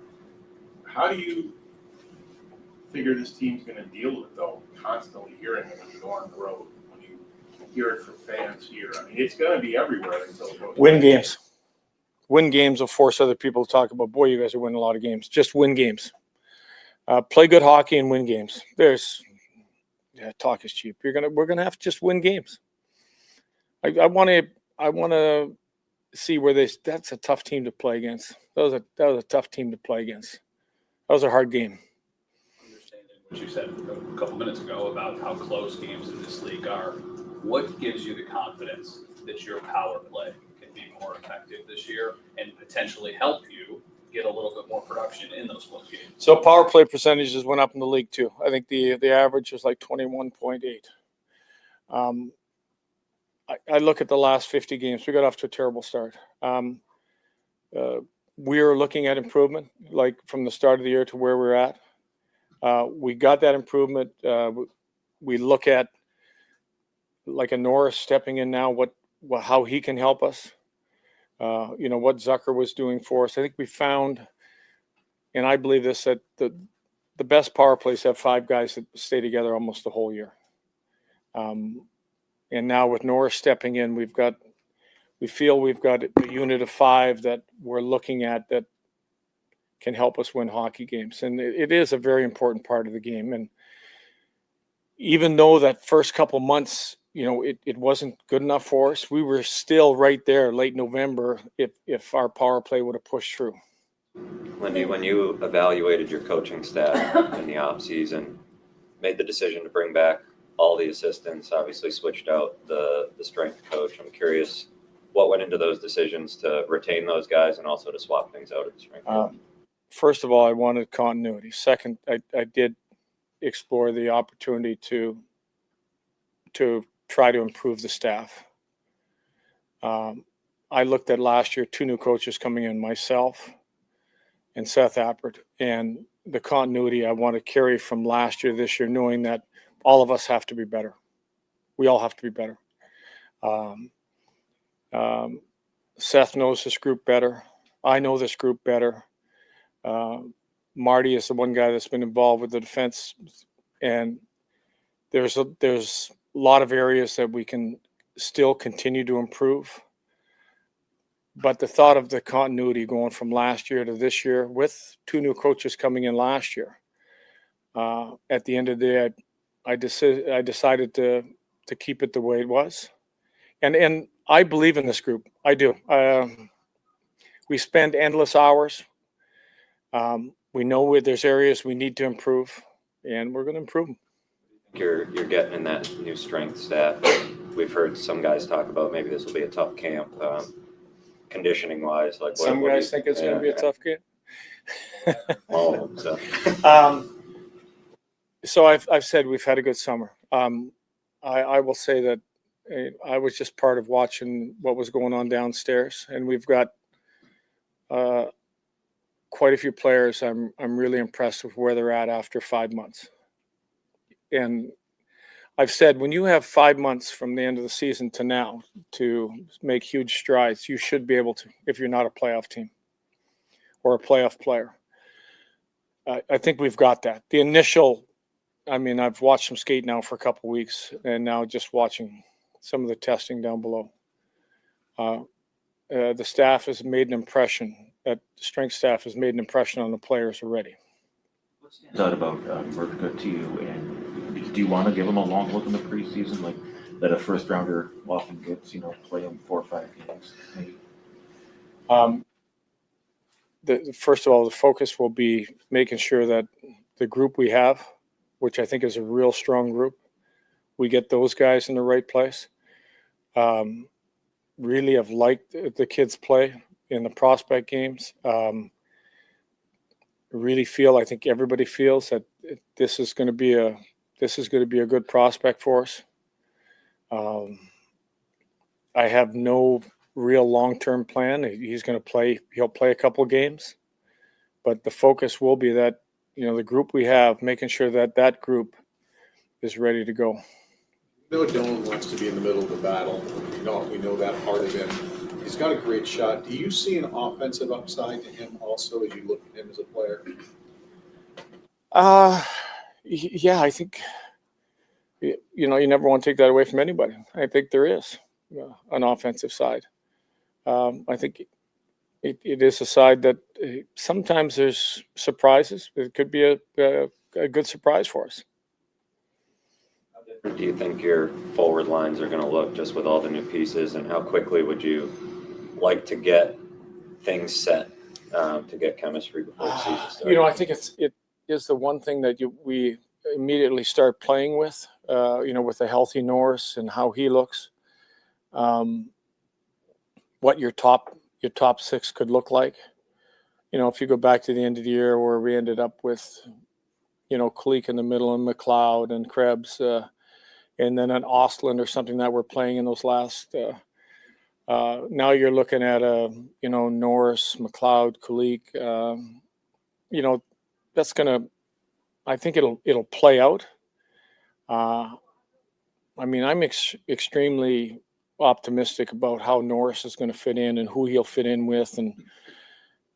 How do you figure this team's going to deal with, though, constantly hearing it when you go on the road, when you hear it from fans here? I mean, it's going to be everywhere until it goes. Win games. Win games will force other people to talk about, boy, you guys are winning a lot of games. Just win games. Play good hockey and win games. Talk is cheap. We're gonna have to just win games. I want to see where that's a tough team to play against. That was a tough team to play against. That was a hard game. Understanding what you said a couple minutes ago about how close games in this league are, what gives you the confidence that your power play can be more effective this year and potentially help you get a little bit more production in those close games? So power play percentages went up in the league too. I think the average was like 21.8. I look at the last 50 games. We got off to a terrible start. We are looking at improvement, like from the start of the year to where we're at. We got that improvement. We look at like a Norris stepping in now, how he can help us. What Zucker was doing for us. I think we found, and I believe this, that the best power plays have 5 guys that stay together almost the whole year. And now with Norris stepping in, we feel we've got a unit of 5 that we're looking at that can help us win hockey games. And it is a very important part of the game. And even though that first couple months, it wasn't good enough for us, we were still right there late November if our power play would have pushed through. Lindy, when you evaluated your coaching staff in the off season, made the decision to bring back all the assistants, obviously switched out the strength coach. I'm curious what went into those decisions to retain those guys and also to swap things out at the strength coach. First of all, I wanted continuity. Second, I did explore the opportunity to try to improve the staff. I looked at last year, 2 new coaches coming in, myself and Seth Appert, and the continuity I want to carry from last year, this year, knowing that all of us have to be better. We all have to be better. Seth knows this group better. I know this group better. Marty is the one guy that's been involved with the defense, and there's a lot of areas that we can still continue to improve. But the thought of the continuity going from last year to this year with 2 new coaches coming in last year, at the end of the day, I decided to keep it the way it was. And I believe in this group. I do. We spend endless hours. We know where there's areas we need to improve, and we're going to improve them. You're getting in that new strength staff. We've heard some guys talk about maybe this will be a tough camp, conditioning wise. Like some guys think it's going to be a tough game. All of them. So. So I've said we've had a good summer. I will say that I was just part of watching what was going on downstairs, and we've got quite a few players. I'm really impressed with where they're at after 5 months. And I've said when you have 5 months from the end of the season to now to make huge strides, you should be able to, if you're not a playoff team or a playoff player. I think we've got that. The initial, I've watched them skate now for a couple of weeks, and now just watching some of the testing down below. The staff has made an impression. That strength staff has made an impression on the players already. What stands out about Murtka to you, and do you want to give him a long look in the preseason, like that a first rounder often gets, play him 4 or 5 games? Maybe? First of all, the focus will be making sure that the group we have, which I think is a real strong group, we get those guys in the right place. Really have liked the kids play in the prospect games. Really feel, I think everybody feels that this is going to be a good prospect for us. I have no real long-term plan. He's going to play. He'll play a couple games, but the focus will be that the group we have, making sure that group is ready to go. Dylan wants to be in the middle of the battle. We know that part of him. He's got a great shot. Do you see an offensive upside to him also as you look at him as a player? Yeah, I think, you never want to take that away from anybody. I think there is an offensive side. I think it is a side that sometimes there's surprises. It could be a good surprise for us. Do you think your forward lines are going to look just with all the new pieces, and how quickly would you like to get things set to get chemistry before the season starts? I think it is the one thing that we immediately start playing with, with a healthy Norris and how he looks, what your top 6 could look like. If you go back to the end of the year where we ended up with, Kulik in the middle and McLeod and Krebs, and then an Ostland or something that we're playing in those last. Now you're looking at Norris, McLeod, Kulik. That's gonna. I think it'll play out. I'm extremely optimistic about how Norris is going to fit in and who he'll fit in with, and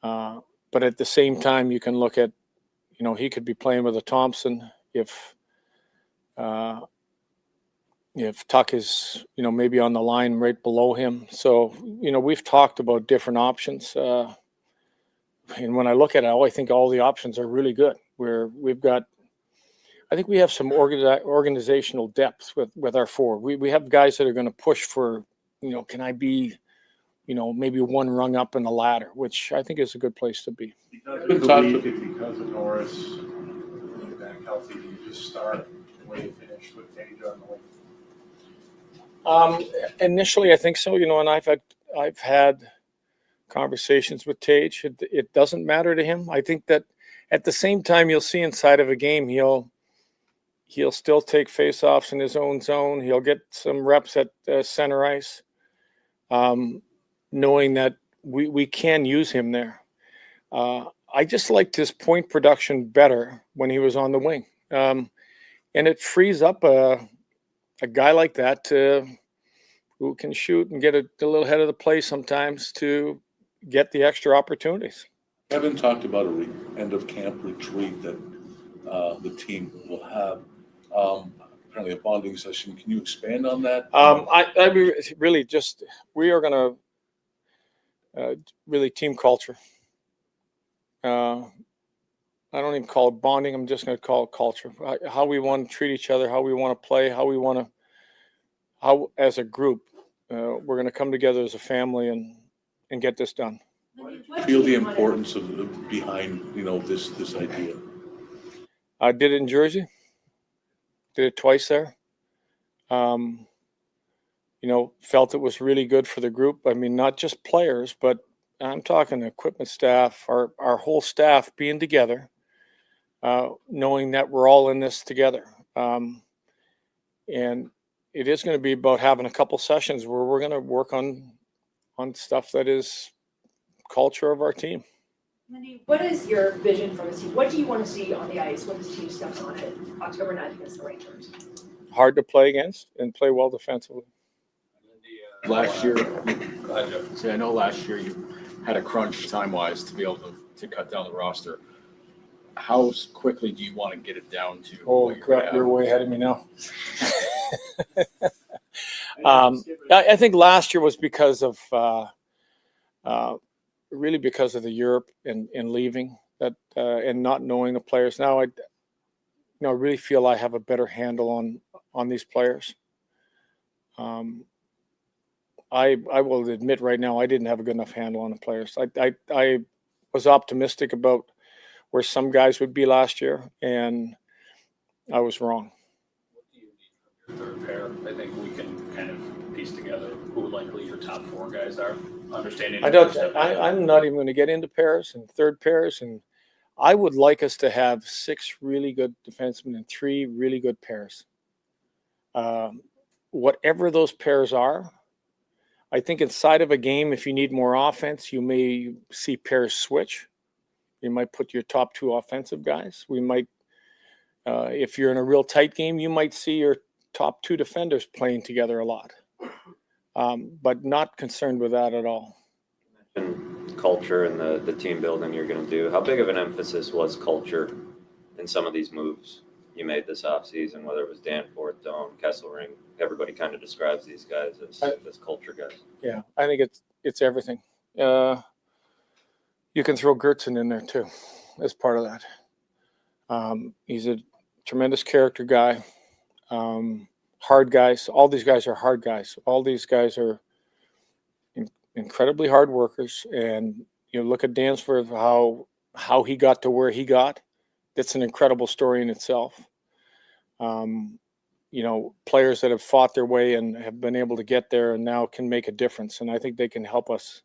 but at the same time, you can look at, he could be playing with a Thompson if Tuck is, maybe on the line right below him. So, we've talked about different options. And when I look at it, I think all the options are really good. I think we have some organizational depth with our forward. We have guys that are going to push for, can I be, maybe one rung up in the ladder, which I think is a good place to be. Because of Norris being back healthy, do you just start the way you finished with Tage on the wing? Initially, I think so. And I've had conversations with Tage. It doesn't matter to him. I think that at the same time, you'll see inside of a game, he'll still take faceoffs in his own zone. He'll get some reps at center ice, knowing that we can use him there. I just liked his point production better when he was on the wing. And it frees up a guy like that who can shoot and get a little head of the play sometimes to get the extra opportunities. Kevyn talked about end of camp retreat that the team will have. Apparently a bonding session. Can you expand on that? We are going to really team culture. I don't even call it bonding. I'm just going to call it culture. How we want to treat each other, how we want to play, how as a group, we're going to come together as a family and get this done. Feel the importance of behind this idea. I did it in Jersey. Did it twice there. Felt it was really good for the group. I mean, not just players, but I'm talking equipment staff, our whole staff being together, knowing that we're all in this together. And it is going to be about having a couple sessions where we're going to work on stuff that is culture of our team. Lindy, what is your vision for this team? What do you want to see on the ice when this team steps on it October 9th against the Rangers? Hard to play against and play well defensively. Last year, go ahead, Jeff. See, I know last year you had a crunch time-wise to be able to cut down the roster. How quickly do you want to get it down to? Oh, crap, you're way ahead of me now. I think last year was because of really because of the Europe and leaving that and not knowing the players. Now I really feel I have a better handle on these players. I will admit right now I didn't have a good enough handle on the players. I was optimistic about where some guys would be last year, and I was wrong. What do you need from your third pair? I think we can kind of piece together who likely your top four guys are. Understanding. I'm not even going to get into pairs and third pairs, and I would like us to have 6 really good defensemen and 3 really good pairs. Whatever those pairs are, I think inside of a game, if you need more offense, you may see pairs switch. You might put your top 2 offensive guys. We might, if you're in a real tight game, you might see your top 2 defenders playing together a lot. But not concerned with that at all. You mentioned culture and the team building you're going to do. How big of an emphasis was culture in some of these moves you made this offseason, whether it was Danforth, Doan, Kesselring? Everybody kind of describes these guys as culture guys. Yeah, I think it's everything. You can throw Gertzen in there too as part of that. He's a tremendous character guy. Hard guys. All these guys are hard guys. All these guys are incredibly hard workers. And look at Danforth, how he got to where he got. That's an incredible story in itself. Players that have fought their way and have been able to get there and now can make a difference. And I think they can help us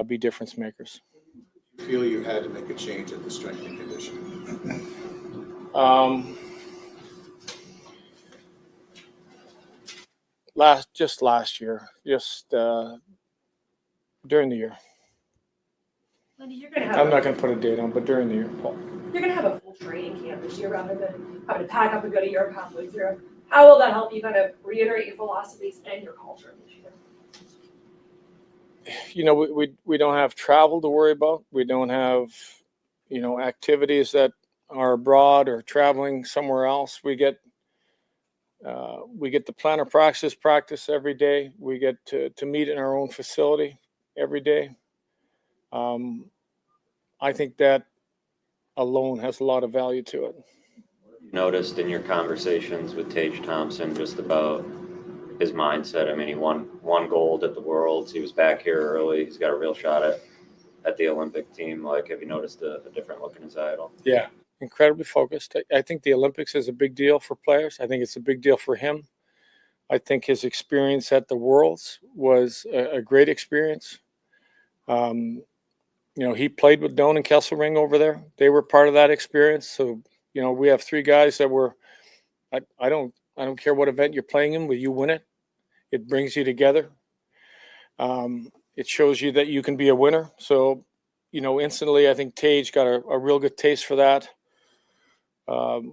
be difference makers. You feel you had to make a change at the strength and conditioning? Last year, during the year. Lindy, you're going to have. I'm not going to put a date on, but during the year, Paul. You're going to have a full training camp this year rather than having to pack up and go to Europe halfway through. How will that help you kind of reiterate your philosophies and your culture this year? We don't have travel to worry about. We don't have, activities that are abroad or traveling somewhere else. We get to plan our practice every day. We get to meet in our own facility every day. I think that alone has a lot of value to it. Noticed in your conversations with Tage Thompson just about his mindset. I mean, he won gold at the Worlds. He was back here early. He's got a real shot at the Olympic team. Like, have you noticed a different look in his eye at all? Yeah, incredibly focused. I think the Olympics is a big deal for players. I think it's a big deal for him. I think his experience at the Worlds was a great experience. He played with Doan and Kesselring over there. They were part of that experience. So, we have three guys that were. I don't care what event you're playing in, but you win it. It brings you together. It shows you that you can be a winner. So, instantly, I think Tage got a real good taste for that. The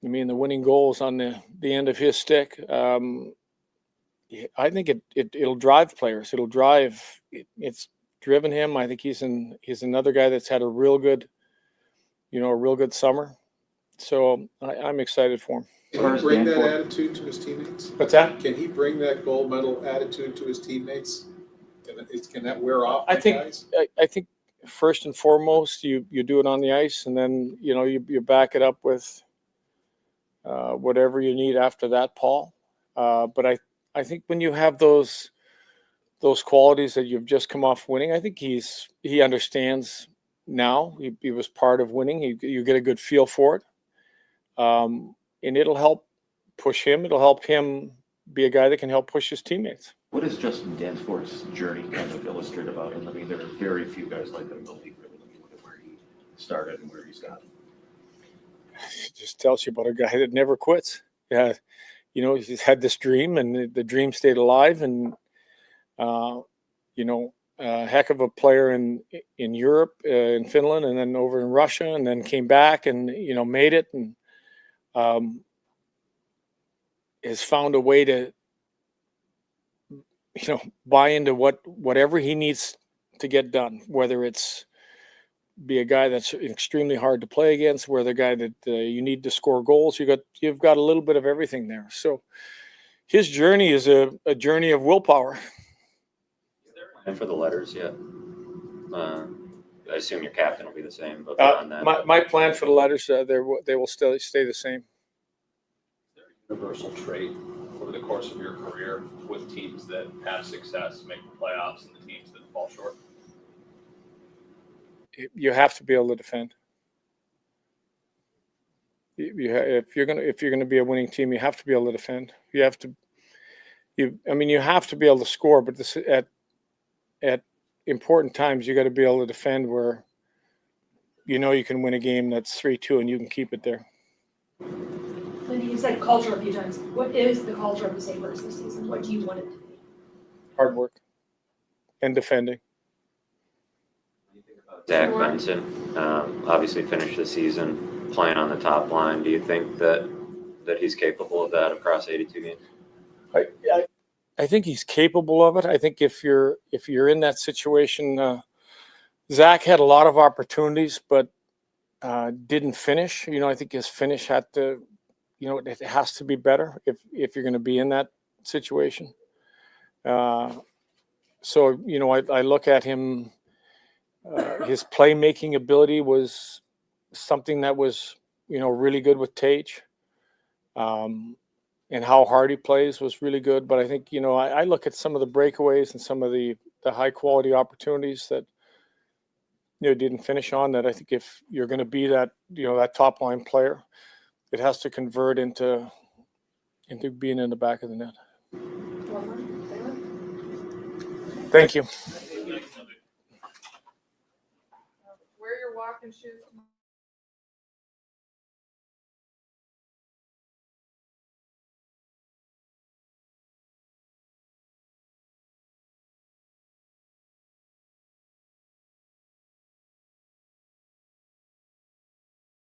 winning goals on the end of his stick. I think it'll drive players. It'll drive. It's driven him. I think he's another guy that's had a real good summer. So I'm excited for him. Can he bring that attitude to his teammates? What's that? Can he bring that gold medal attitude to his teammates? Can that wear off? I think first and foremost, you do it on the ice, and then you back it up with whatever you need after that, Paul. But I think when you have those qualities that you've just come off winning, I think he understands now. He was part of winning. You get a good feel for it, and it'll help push him. It'll help him be a guy that can help push his teammates. What does Justin Danforth's journey kind of illustrate about him? I mean, there are very few guys like him in the league. Really, when you look at where he started and where he's gotten. It just tells you about a guy that never quits. Yeah, he's had this dream, and the dream stayed alive. And a heck of a player in Europe, in Finland, and then over in Russia, and then came back and made it, and has found a way to buy into whatever he needs to get done, whether it's be a guy that's extremely hard to play against, where the guy that you need to score goals. You've got a little bit of everything there. So his journey is a journey of willpower. And for the letters, yeah. I assume your captain will be the same, but beyond that. My plan for the letters, they will still stay the same. Universal trait over the course of your career with teams that have success, make the playoffs, and the teams that fall short? You have to be able to defend. If you're gonna be a winning team, you have to be able to defend. You have to be able to score, but at important times you got to be able to defend where you can win a game that's 3-2 and you can keep it there. Lindy, you said culture a few times. What is the culture of the Sabres this season? What do you want it to be? Hard work and defending. Zach Benson, obviously finished the season playing on the top line. Do you think that he's capable of that across 82 games? I think he's capable of it. I think if you're in that situation, Zach had a lot of opportunities, but didn't finish. I think his finish had to, it has to be better if you're going to be in that situation. So I look at him. His playmaking ability was something that was, really good with Tage. And how hard he plays was really good. But I think, I look at some of the breakaways and some of the high quality opportunities that, didn't finish on, that I think if you're going to be that, that top line player, it has to convert into being in the back of the net. Thank you. Wear your walking shoes.